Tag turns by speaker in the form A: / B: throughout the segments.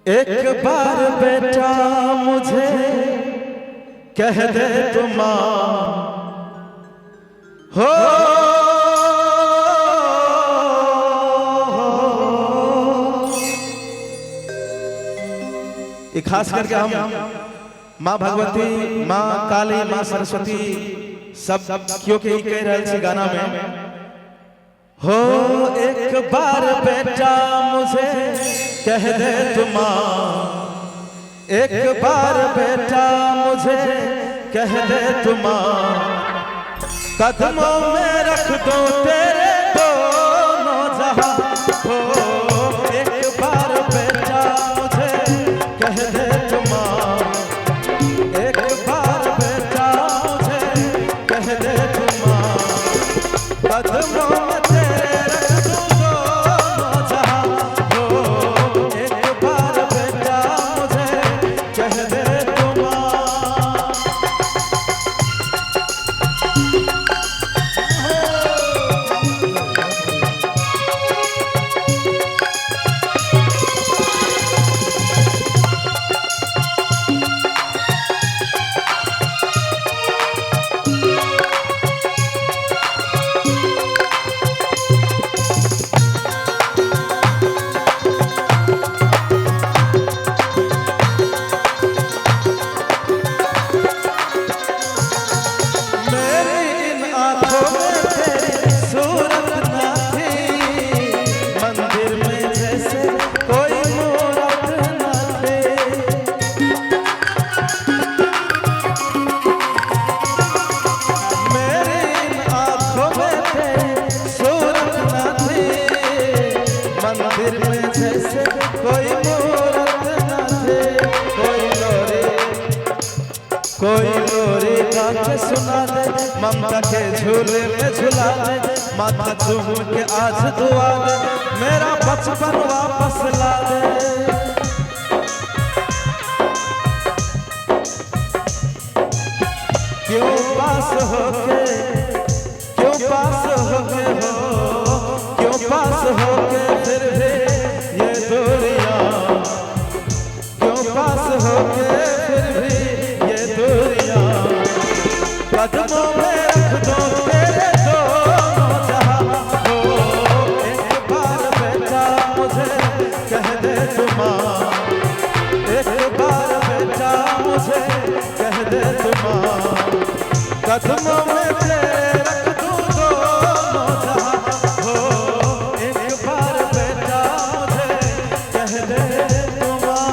A: एक बार बेटा मुझे कह दे तुम मां हो। ये खास करके हम माँ भगवती, माँ काली, माँ सरस्वती सब क्योंकि कह रहे थे गाना में हो। एक बार बेटा मुझे कह दे तुम मां, एक बार बेटा मुझे कह दे तुम मां, कदमों में रख दो तेरे दोनों जहां हो। एक बार बेटा मुझे कह दे तुम मां, एक बार बेटा मुझे कह दे तुम मां, कदमों में तेरे रख दो दोनों जहां हो। एक बार बेटा मुझे कह दे तुम मां। मंदिर में जैसे कोई मूरत न थे, कोई लोरी गा के सुना दे, ममता के झूले में झुला दे, माथा चूम के आज दुआ दे, मेरा बचपन वापस ला दे। क्यों पास होके, क्यों पास होके हो, क्यों पास होके फिर भी ये दूरियां, क्यों पास होके फिर भी ये दूरियां, कदमों में रख दो तेरे दोनों जहां हो। एक बार बेटा मुझे कह दे तुम मां, एक बार बेटा मुझे कह दे तुम मां, कदमों में तेरे रख दो दोनों जहां हो। एक बार बेटा मुझे कह दे तुम मां।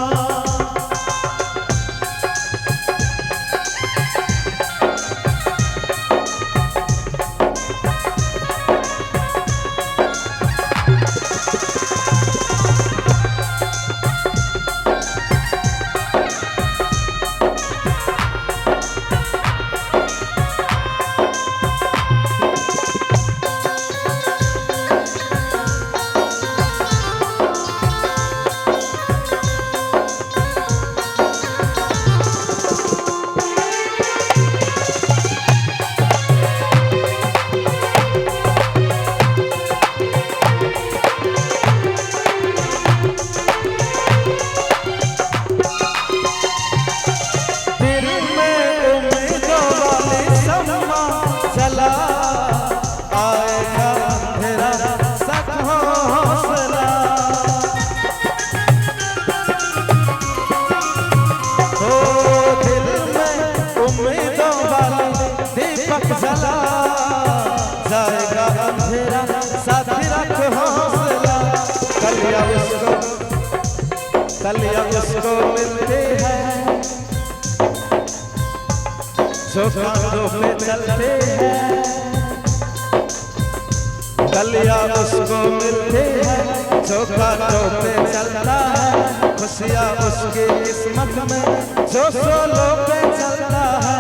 A: जला जाएगा अंधेरा, साथी रख हौसला, कलिया उसको मिलती है जो कांधों पे चलते हैं, कलिया उसको मिलती है जो कांधों पे चलता है, खुशियाँ उसकी किस्मत में जो सोलों पे चलता है।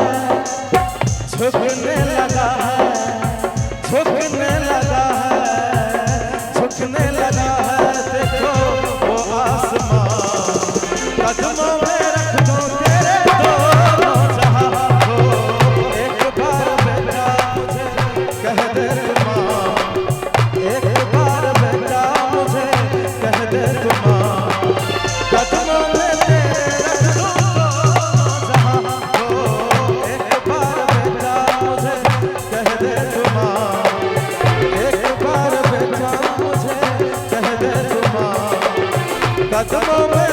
A: झुकने लगा है, झुकने लगा है, झुकने लगा है, देखो वो आसमां, कदमों में रख दो तेरे दोनों जहां हो। एक बार बेटा मुझे कह दे तुम मां, एक बार बेटा मुझे कह दे तुम मां, कदमों कदमों में